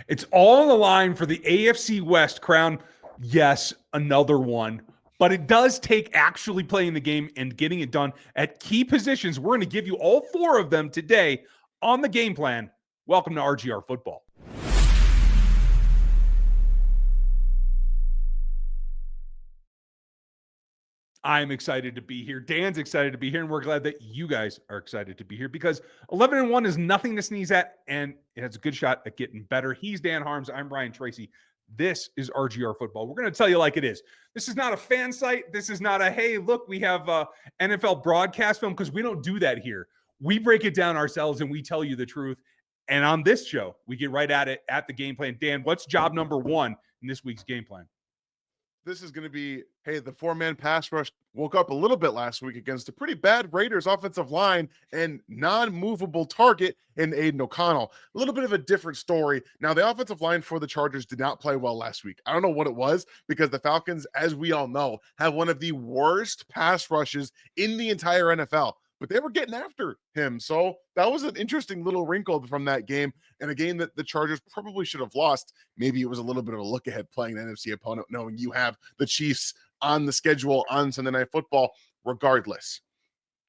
It's all on the line for the AFC West crown. Yes, another one. But it does take actually playing the game and getting it done at key positions. We're going to give you all 4 of them today on the game plan. Welcome to RGR Football. I'm excited to be here. Dan's excited to be here, and we're glad that you guys are excited to be here because 11-1 is nothing to sneeze at, and it has a good shot at getting better. He's Dan Harms. I'm Brian Tracy. This is RGR Football. We're going to tell you like it is. This is not a fan site. This is not a, hey, look, we have a NFL broadcast film, because we don't do that here. We break it down ourselves, and we tell you the truth. And on this show, we get right at it at the game plan. Dan, what's job number 1 in this week's game plan? This is going to be, hey, the 4-man pass rush woke up a little bit last week against a pretty bad Raiders offensive line and non-movable target in Aiden O'Connell. A little bit of a different story. Now, the offensive line for the Chargers did not play well last week. I don't know what it was, because the Falcons, as we all know, have one of the worst pass rushes in the entire NFL. But they were getting after him. So that was an interesting little wrinkle from that game, and a game that the Chargers probably should have lost. Maybe it was a little bit of a look ahead playing an NFC opponent, knowing you have the Chiefs on the schedule on Sunday Night Football. Regardless,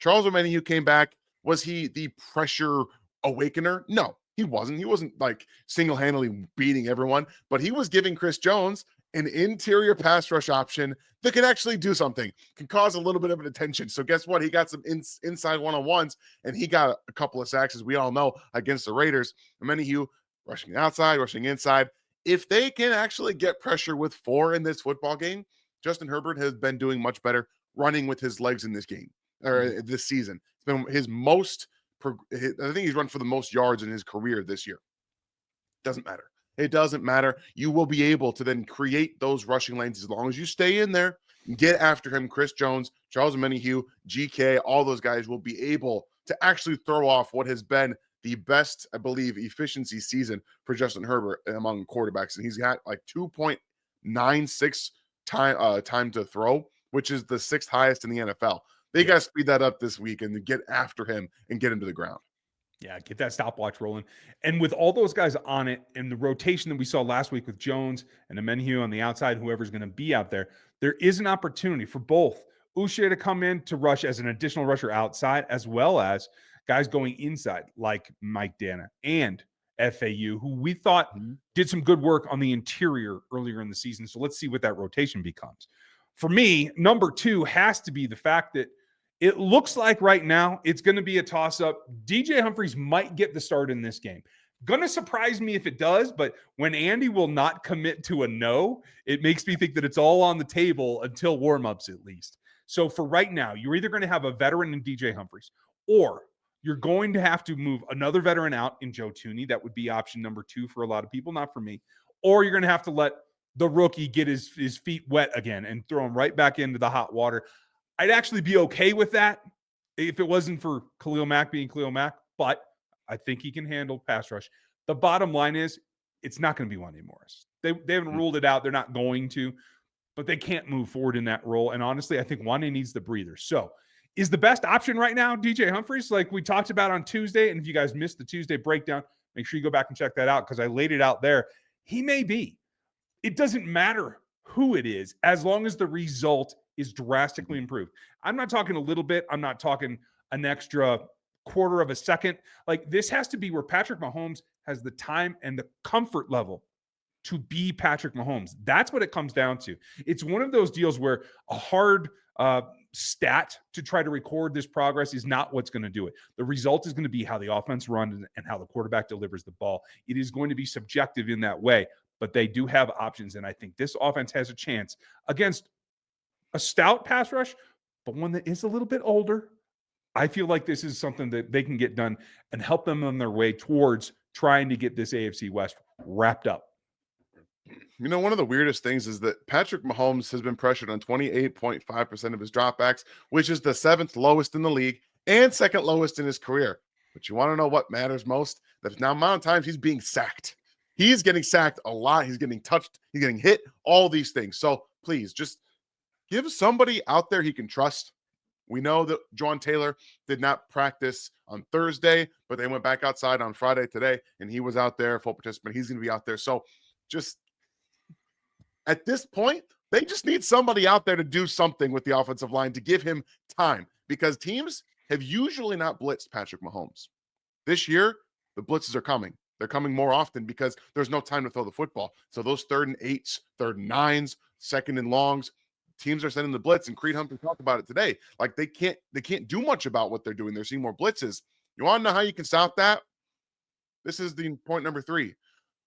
Charles Omenihu came back. Was he the pressure awakener? No, he wasn't. He wasn't like single-handedly beating everyone, but he was giving Chris Jones an interior pass rush option that can actually do something, can cause a little bit of an attention. So guess what? He got some inside one-on-ones, and he got a couple of sacks, as we all know, against the Raiders. Omenihu rushing outside, rushing inside. If they can actually get pressure with 4 in this football game, Justin Herbert has been doing much better running with his legs in this game, or this season. It's been his most, I think he's run for the most yards in his career this year. Doesn't matter. It doesn't matter. You will be able to then create those rushing lanes as long as you stay in there and get after him. Chris Jones, Charles Omenihu, GK, all those guys will be able to actually throw off what has been the best, I believe, efficiency season for Justin Herbert among quarterbacks. And he's got like 2.96 time to throw, which is the 6th highest in the NFL. They got to speed that up this week and get after him and get him to the ground. Yeah, get that stopwatch rolling. And with all those guys on it and the rotation that we saw last week with Jones and Omenihu on the outside, whoever's going to be out there, there is an opportunity for both Uche to come in to rush as an additional rusher outside, as well as guys going inside like Mike Dana and FAU, who we thought did some good work on the interior earlier in the season. So let's see what that rotation becomes. For me, number 2 has to be the fact that it looks like right now it's going to be a toss-up. DJ Humphries might get the start in this game. Going to surprise me if it does, but when Andy will not commit to a no, it makes me think that it's all on the table until warm-ups at least. So for right now, you're either going to have a veteran in DJ Humphries, or you're going to have to move another veteran out in Joe Thuney. That would be option number 2 for a lot of people, not for me. Or you're going to have to let the rookie get his feet wet again and throw him right back into the hot water. I'd actually be okay with that if it wasn't for Khalil Mack being Khalil Mack, but I think he can handle pass rush. The bottom line is it's not going to be Wande Morris. They haven't ruled it out. They're not going to, but they can't move forward in that role. And honestly, I think Wande needs the breather. So is the best option right now DJ Humphries, like we talked about on Tuesday? And if you guys missed the Tuesday breakdown, make sure you go back and check that out because I laid it out there. He may be. It doesn't matter who it is as long as the result is drastically improved. I'm not talking a little bit. I'm not talking an extra quarter of a second. Like, this has to be where Patrick Mahomes has the time and the comfort level to be Patrick Mahomes. That's what it comes down to. It's one of those deals where a hard stat to try to record this progress is not what's going to do it. The result is going to be how the offense runs and how the quarterback delivers the ball. It is going to be subjective in that way, but they do have options. And I think this offense has a chance against a stout pass rush, but one that is a little bit older. I feel like this is something that they can get done and help them on their way towards trying to get this AFC West wrapped up. You know, one of the weirdest things is that Patrick Mahomes has been pressured on 28.5% of his dropbacks, which is the 7th lowest in the league and 2nd lowest in his career. But you want to know what matters most? The amount of times he's being sacked. He's getting sacked a lot. He's getting touched. He's getting hit, all these things. So please just give somebody out there he can trust. We know that John Taylor did not practice on Thursday, but they went back outside on Friday today, and he was out there, full participant. He's going to be out there. So just at this point, they just need somebody out there to do something with the offensive line to give him time, because teams have usually not blitzed Patrick Mahomes. This year, the blitzes are coming. They're coming more often because there's no time to throw the football. So those 3rd and 8s, 3rd and 9s, 2nd and longs, teams are sending the blitz, and Creed Humphrey talked about it today. Like they can't do much about what they're doing. They're seeing more blitzes. You want to know how you can stop that? This is the point number 3.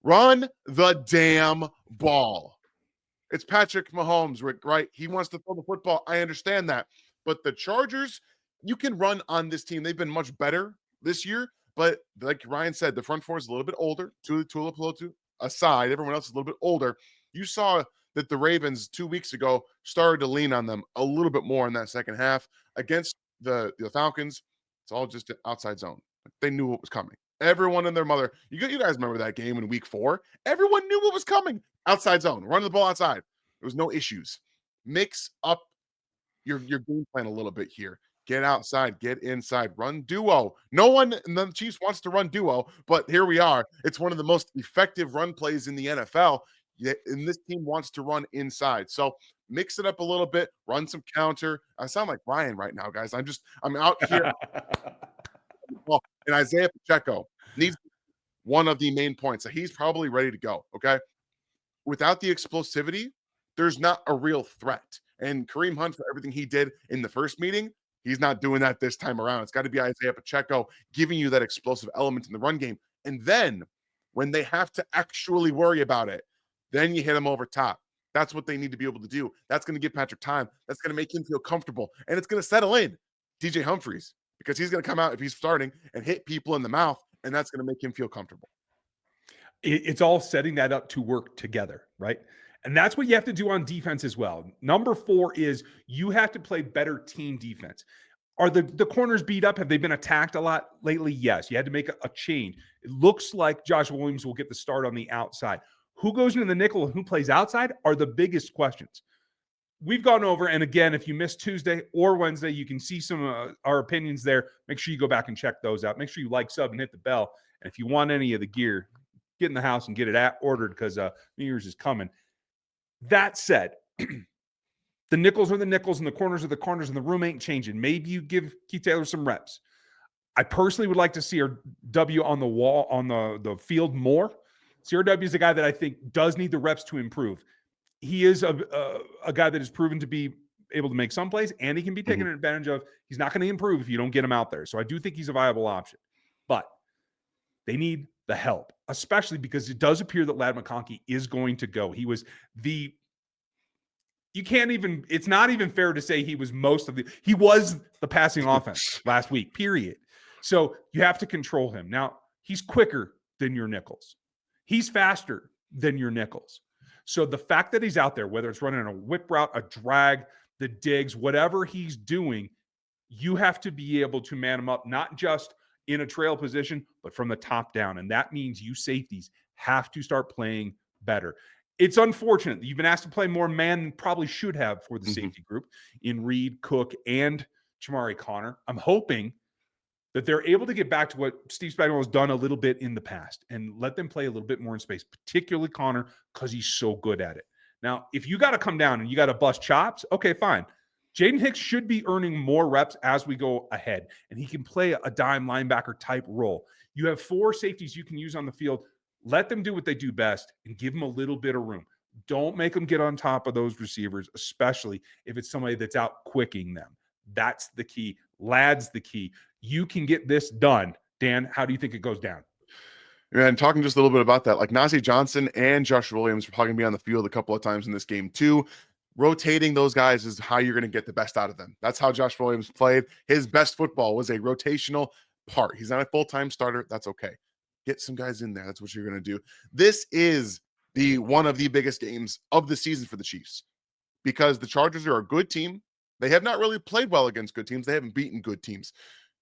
Run the damn ball. It's Patrick Mahomes, Rick, right? He wants to throw the football. I understand that. But the Chargers, you can run on this team. They've been much better this year. But like Ryan said, the front four is a little bit older. Tuipulotu aside, everyone else is a little bit older. You saw that the Ravens 2 weeks ago started to lean on them a little bit more in that second half against the Falcons. It's all just outside zone. They knew what was coming. Everyone and their mother. You guys remember that game in week 4? Everyone knew what was coming. Outside zone. Run the ball outside. There was no issues. Mix up your game plan a little bit here. Get outside, get inside, run duo. No one in the Chiefs wants to run duo, but here we are. It's one of the most effective run plays in the NFL. And this team wants to run inside. So mix it up a little bit, run some counter. I sound like Ryan right now, guys. I'm out here. And Isaiah Pacheco needs one of the main points. So he's probably ready to go. Okay. Without the explosivity, there's not a real threat. And Kareem Hunt, for everything he did in the first meeting, he's not doing that this time around. It's got to be Isaiah Pacheco giving you that explosive element in the run game. And then when they have to actually worry about it, then you hit them over top. That's what they need to be able to do. That's going to give Patrick time. That's going to make him feel comfortable. And it's going to settle in DJ Humphries, because he's going to come out if he's starting and hit people in the mouth, and that's going to make him feel comfortable. It's all setting that up to work together, right? And that's what you have to do on defense as well. Number 4 is you have to play better team defense. Are the corners beat up? Have they been attacked a lot lately? Yes. You had to make a change. It looks like Josh Williams will get the start on the outside. Who goes into the nickel and who plays outside are the biggest questions. We've gone over, and again, if you missed Tuesday or Wednesday, you can see some of our opinions there. Make sure you go back and check those out. Make sure you like, sub, and hit the bell. And if you want any of the gear, get in the house and get it ordered, because New Year's is coming. That said, the nickels are the nickels and the corners are the corners, and the room ain't changing. Maybe you give Keith Taylor some reps. I personally would like to see our W on the wall, on the field more. CRW is a guy that I think does need the reps to improve. He is a guy that is proven to be able to make some plays, and he can be taken advantage of. He's not going to improve if you don't get him out there. So I do think he's a viable option. But they need the help, especially because it does appear that Ladd McConkey is going to go. He was it's not even fair to say he was the passing offense last week, period. So you have to control him. Now, he's quicker than your nickels. He's faster than your nickels. So the fact that he's out there, whether it's running a whip route, a drag, the digs, whatever he's doing, you have to be able to man him up, not just in a trail position, but from the top down. And that means you safeties have to start playing better. It's unfortunate that you've been asked to play more man than probably should have for the safety group in Reed, Cook, and Chamari Connor. I'm hoping that they're able to get back to what Steve Spagnuolo has done a little bit in the past and let them play a little bit more in space, particularly Connor, because he's so good at it. Now, if you got to come down and you got to bust chops, okay, fine. Jaden Hicks should be earning more reps as we go ahead, and he can play a dime linebacker type role. You have 4 safeties you can use on the field. Let them do what they do best and give them a little bit of room. Don't make them get on top of those receivers, especially if it's somebody that's out quicking them. That's the key. Ladd's the key. You can get this done. Dan, how do you think it goes down? And talking just a little bit about that, like Najee Johnson and Josh Williams are probably going to be on the field a couple of times in this game too. Rotating those guys is how you're going to get the best out of them. That's how Josh Williams played. His best football was a rotational part. He's not a full-time starter. That's okay. Get some guys in there. That's what you're going to do. This is one of the biggest games of the season for the Chiefs, because the Chargers are a good team. They have not really played well against good teams. They haven't beaten good teams.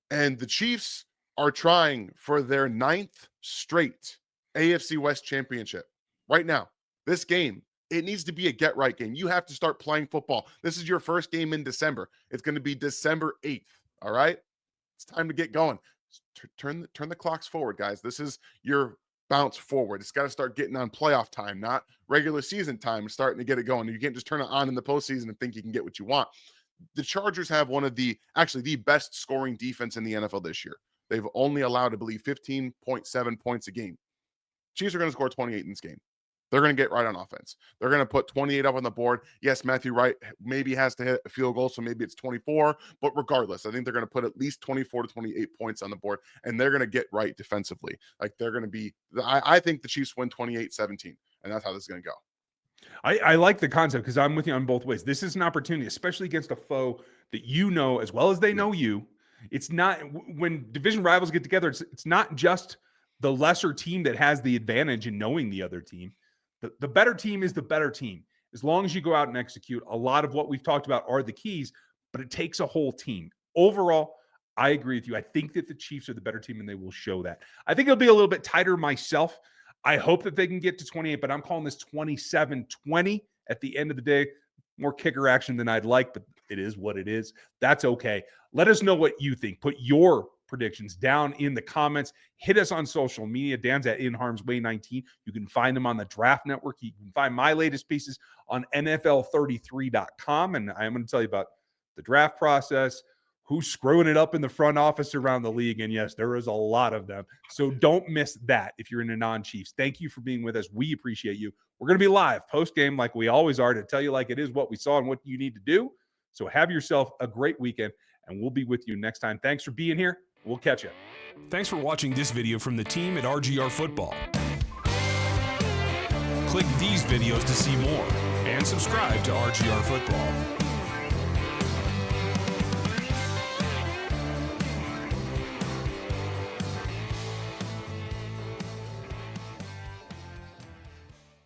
And the Chiefs are trying for their 9th straight AFC West championship. Right now, this game, it needs to be a get-right game. You have to start playing football. This is your first game in December. It's going to be December 8th, all right? It's time to get going. turn the clocks forward, guys. This is your bounce forward. It's got to start getting on playoff time, not regular season time. It's starting to get it going. You can't just turn it on in the postseason and think you can get what you want. The Chargers have one of the best scoring defense in the NFL this year. They've only allowed, I believe, 15.7 points a game. Chiefs are going to score 28 in this game. They're going to get right on offense. They're going to put 28 up on the board. Yes, Matthew Wright maybe has to hit a field goal, so maybe it's 24. But regardless, I think they're going to put at least 24 to 28 points on the board, and they're going to get right defensively. Like they're going to be – I think the Chiefs win 28-17, and that's how this is going to go. I like the concept because I'm with you on both ways. This is an opportunity, especially against a foe that you know as well as they know you. It's not – when division rivals get together, it's not just the lesser team that has the advantage in knowing the other team. The better team is the better team. As long as you go out and execute, a lot of what we've talked about are the keys, but it takes a whole team. Overall, I agree with you. I think that the Chiefs are the better team, and they will show that. I think it'll be a little bit tighter myself. I hope that they can get to 28, but I'm calling this 27-20 at the end of the day. More kicker action than I'd like, but it is what it is. That's okay. Let us know what you think. Put your predictions down in the comments. Hit us on social media. Dan's at In Harm's Way 19. You can find him on the Draft Network. You can find my latest pieces on NFL33.com. And I'm going to tell you about the draft process, who's screwing it up in the front office around the league. And yes, there is a lot of them. So don't miss that if you're in a non-Chiefs. Thank you for being with us. We appreciate you. We're going to be live post-game like we always are to tell you like it is what we saw and what you need to do. So have yourself a great weekend, and we'll be with you next time. Thanks for being here. We'll catch you. Thanks for watching this video from the team at RGR Football. Click these videos to see more and subscribe to RGR Football.